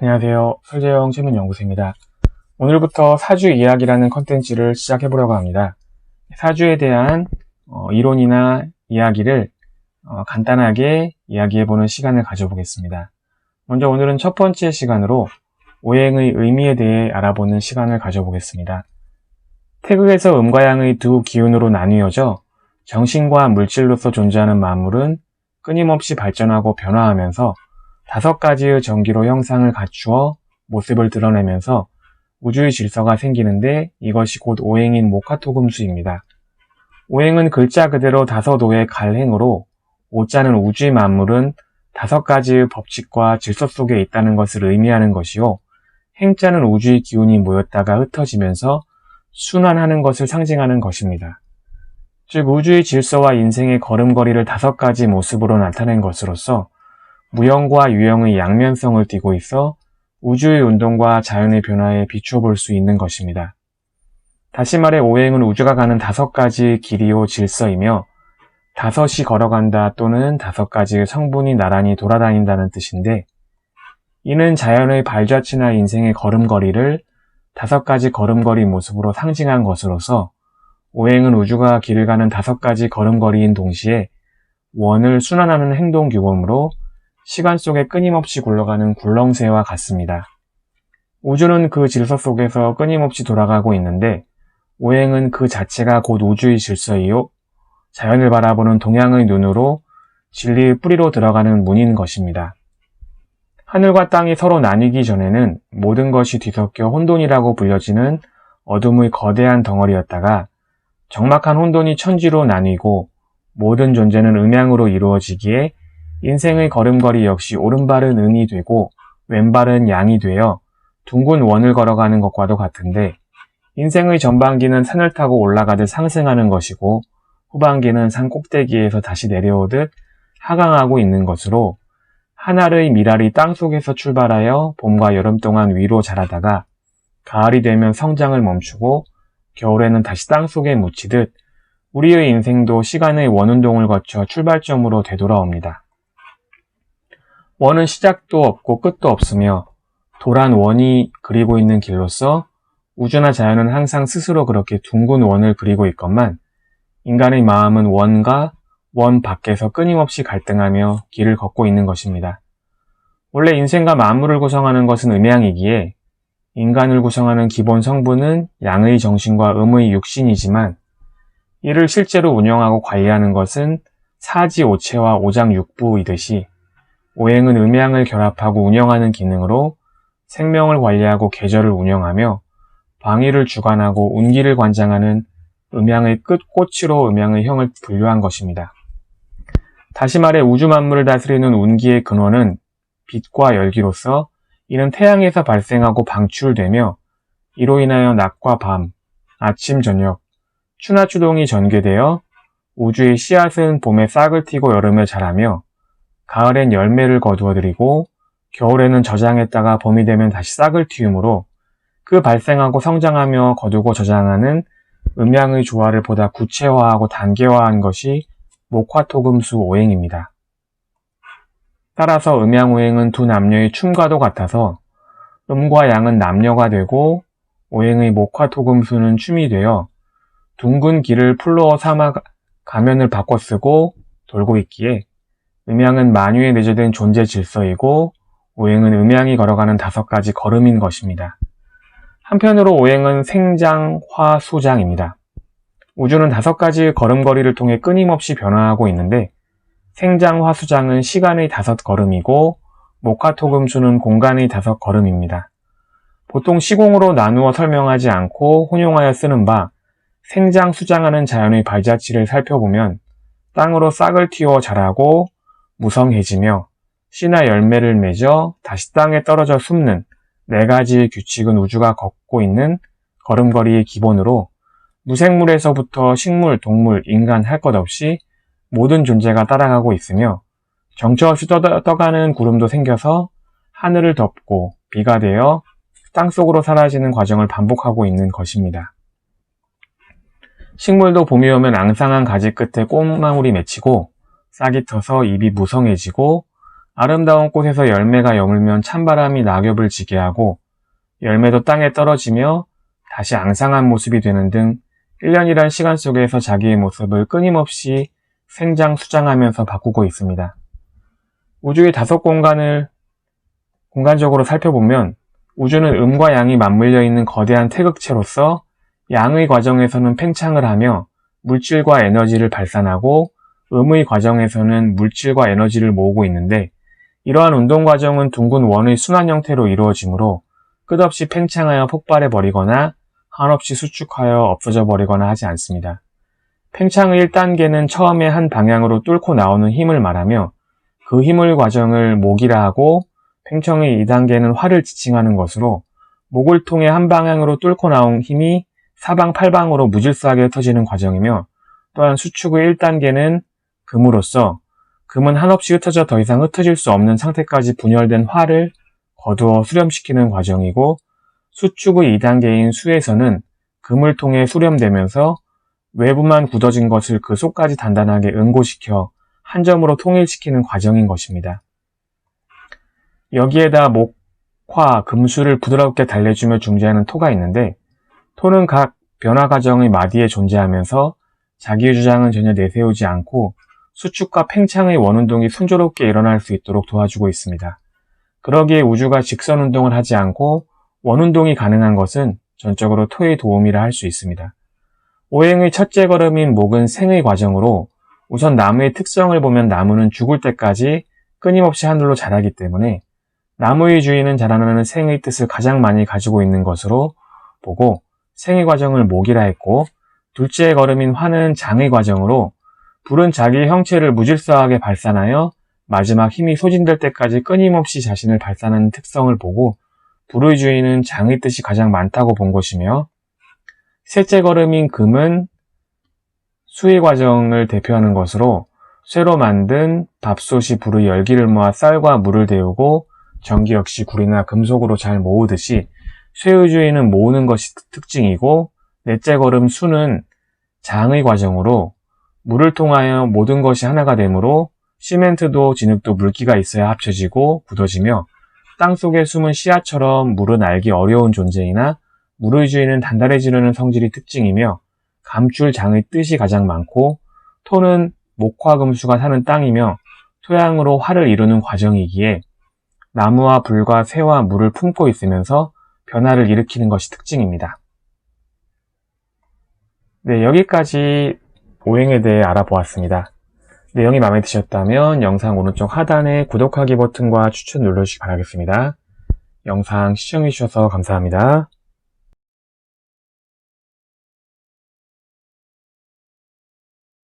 안녕하세요. 설재영 최민연구소입니다. 오늘부터 사주 이야기라는 컨텐츠를 시작해보려고 합니다. 사주에 대한 이론이나 이야기를 간단하게 이야기해보는 시간을 가져보겠습니다. 먼저 오늘은 첫 번째 시간으로 오행의 의미에 대해 알아보는 시간을 가져보겠습니다. 태극에서 음과 양의 두 기운으로 나뉘어져 정신과 물질로서 존재하는 만물은 끊임없이 발전하고 변화하면서 5가지의 전기로 형상을 갖추어 모습을 드러내면서 우주의 질서가 생기는데 이것이 곧 오행인 목화토금수입니다. 오행은 글자 그대로 5오의 갈행으로 오자는 우주의 만물은 5가지의 법칙과 질서 속에 있다는 것을 의미하는 것이요. 행자는 우주의 기운이 모였다가 흩어지면서 순환하는 것을 상징하는 것입니다. 즉 우주의 질서와 인생의 걸음걸이를 5가지 모습으로 나타낸 것으로서 무형과 유형의 양면성을 띠고 있어 우주의 운동과 자연의 변화에 비추어 볼 수 있는 것입니다. 다시 말해 오행은 우주가 가는 5가지 길이요 질서이며 5이 걸어간다 또는 5가지의 성분이 나란히 돌아다닌다는 뜻인데 이는 자연의 발자취나 인생의 걸음걸이를 5가지 걸음걸이 모습으로 상징한 것으로서 오행은 우주가 길을 가는 5가지 걸음걸이인 동시에 원을 순환하는 행동규범으로 시간 속에 끊임없이 굴러가는 굴렁쇠와 같습니다. 우주는 그 질서 속에서 끊임없이 돌아가고 있는데 오행은 그 자체가 곧 우주의 질서이요. 자연을 바라보는 동양의 눈으로 진리의 뿌리로 들어가는 문인 것입니다. 하늘과 땅이 서로 나뉘기 전에는 모든 것이 뒤섞여 혼돈이라고 불려지는 어둠의 거대한 덩어리였다가 적막한 혼돈이 천지로 나뉘고 모든 존재는 음양으로 이루어지기에 인생의 걸음걸이 역시 오른발은 음이 되고 왼발은 양이 되어 둥근 원을 걸어가는 것과도 같은데 인생의 전반기는 산을 타고 올라가듯 상승하는 것이고 후반기는 산 꼭대기에서 다시 내려오듯 하강하고 있는 것으로 한 알의 밀알이 땅속에서 출발하여 봄과 여름 동안 위로 자라다가 가을이 되면 성장을 멈추고 겨울에는 다시 땅속에 묻히듯 우리의 인생도 시간의 원운동을 거쳐 출발점으로 되돌아옵니다. 원은 시작도 없고 끝도 없으며 도란 원이 그리고 있는 길로서 우주나 자연은 항상 스스로 그렇게 둥근 원을 그리고 있건만 인간의 마음은 원과 원 밖에서 끊임없이 갈등하며 길을 걷고 있는 것입니다. 원래 인생과 만물을 구성하는 것은 음양이기에 인간을 구성하는 기본 성분은 양의 정신과 음의 육신이지만 이를 실제로 운영하고 관리하는 것은 사지오체와 오장육부이듯이 오행은 음양을 결합하고 운영하는 기능으로 생명을 관리하고 계절을 운영하며 방위를 주관하고 운기를 관장하는 음양의 끝 꼬치로 음양의 형을 분류한 것입니다. 다시 말해 우주 만물을 다스리는 운기의 근원은 빛과 열기로서 이는 태양에서 발생하고 방출되며 이로 인하여 낮과 밤, 아침, 저녁, 추나 추동이 전개되어 우주의 씨앗은 봄에 싹을 틔고 여름에 자라며 가을엔 열매를 거두어들이고 겨울에는 저장했다가 봄이 되면 다시 싹을 틔우므로 그 발생하고 성장하며 거두고 저장하는 음양의 조화를 보다 구체화하고 단계화한 것이 목화토금수 오행입니다. 따라서 음양오행은 두 남녀의 춤과도 같아서 음과 양은 남녀가 되고 오행의 목화토금수는 춤이 되어 둥근 길을 풀로 삼아 가면을 바꿔 쓰고 돌고 있기에 음양은 만유에 내재된 존재 질서이고 오행은 음양이 걸어가는 5가지 걸음인 것입니다. 한편으로 오행은 생장, 화, 수장입니다. 우주는 5가지의 걸음걸이를 통해 끊임없이 변화하고 있는데 생장, 화, 수장은 시간의 5걸음이고 목화토금수는 공간의 5걸음입니다. 보통 시공으로 나누어 설명하지 않고 혼용하여 쓰는 바 생장, 수장하는 자연의 발자취를 살펴보면 땅으로 싹을 틔워 자라고 무성해지며 씨나 열매를 맺어 다시 땅에 떨어져 숨는 4가지의 규칙은 우주가 걷고 있는 걸음걸이의 기본으로 무생물에서부터 식물, 동물, 인간 할 것 없이 모든 존재가 따라가고 있으며 정처 없이 떠가는 구름도 생겨서 하늘을 덮고 비가 되어 땅속으로 사라지는 과정을 반복하고 있는 것입니다. 식물도 봄이 오면 앙상한 가지 끝에 꽃망울이 맺히고 싹이 터서 잎이 무성해지고 아름다운 꽃에서 열매가 여물면 찬바람이 낙엽을 지게 하고 열매도 땅에 떨어지며 다시 앙상한 모습이 되는 등 1년이란 시간 속에서 자기의 모습을 끊임없이 생장수장하면서 바꾸고 있습니다. 우주의 5공간을 공간적으로 살펴보면 우주는 음과 양이 맞물려 있는 거대한 태극체로서 양의 과정에서는 팽창을 하며 물질과 에너지를 발산하고 음의 과정에서는 물질과 에너지를 모으고 있는데 이러한 운동 과정은 둥근 원의 순환 형태로 이루어지므로 끝없이 팽창하여 폭발해버리거나 한없이 수축하여 없어져 버리거나 하지 않습니다. 팽창의 1단계는 처음에 한 방향으로 뚫고 나오는 힘을 말하며 그 힘의 과정을 목이라 하고 팽창의 2단계는 활을 지칭하는 것으로 목을 통해 한 방향으로 뚫고 나온 힘이 사방팔방으로 무질서하게 흩어지는 과정이며 또한 수축의 1단계는 금으로써 금은 한없이 흩어져 더 이상 흩어질 수 없는 상태까지 분열된 활을 거두어 수렴시키는 과정이고 수축의 2단계인 수에서는 금을 통해 수렴되면서 외부만 굳어진 것을 그 속까지 단단하게 응고시켜 한 점으로 통일시키는 과정인 것입니다. 여기에다 목화, 금수를 부드럽게 달래주며 중재하는 토가 있는데 토는 각 변화 과정의 마디에 존재하면서 자기의 주장은 전혀 내세우지 않고 수축과 팽창의 원운동이 순조롭게 일어날 수 있도록 도와주고 있습니다. 그러기에 우주가 직선 운동을 하지 않고 원운동이 가능한 것은 전적으로 토의 도움이라 할 수 있습니다. 오행의 첫째 걸음인 목은 생의 과정으로 우선 나무의 특성을 보면 나무는 죽을 때까지 끊임없이 하늘로 자라기 때문에 나무의 주인은 자라나는 생의 뜻을 가장 많이 가지고 있는 것으로 보고 생의 과정을 목이라 했고 둘째 걸음인 화는 장의 과정으로 불은 자기의 형체를 무질서하게 발산하여 마지막 힘이 소진될 때까지 끊임없이 자신을 발산하는 특성을 보고 불의 주인은 장의 뜻이 가장 많다고 본 것이며 셋째 걸음인 금은 수의 과정을 대표하는 것으로 쇠로 만든 밥솥이 불의 열기를 모아 쌀과 물을 데우고 전기 역시 구리나 금속으로 잘 모으듯이 쇠의 주인은 모으는 것이 특징이고 넷째 걸음 수는 장의 과정으로 물을 통하여 모든 것이 하나가 되므로 시멘트도 진흙도 물기가 있어야 합쳐지고 굳어지며 땅속에 숨은 씨앗처럼 물은 알기 어려운 존재이나 물의 주인은 단단해지려는 성질이 특징이며 감출 장의 뜻이 가장 많고 토는 목화금수가 사는 땅이며 토양으로 화를 이루는 과정이기에 나무와 불과 새와 물을 품고 있으면서 변화를 일으키는 것이 특징입니다. 네, 여기까지 오행에 대해 알아보았습니다. 내용이 마음에 드셨다면 영상 오른쪽 하단에 구독하기 버튼과 추천 눌러주시기 바라겠습니다. 영상 시청해주셔서 감사합니다.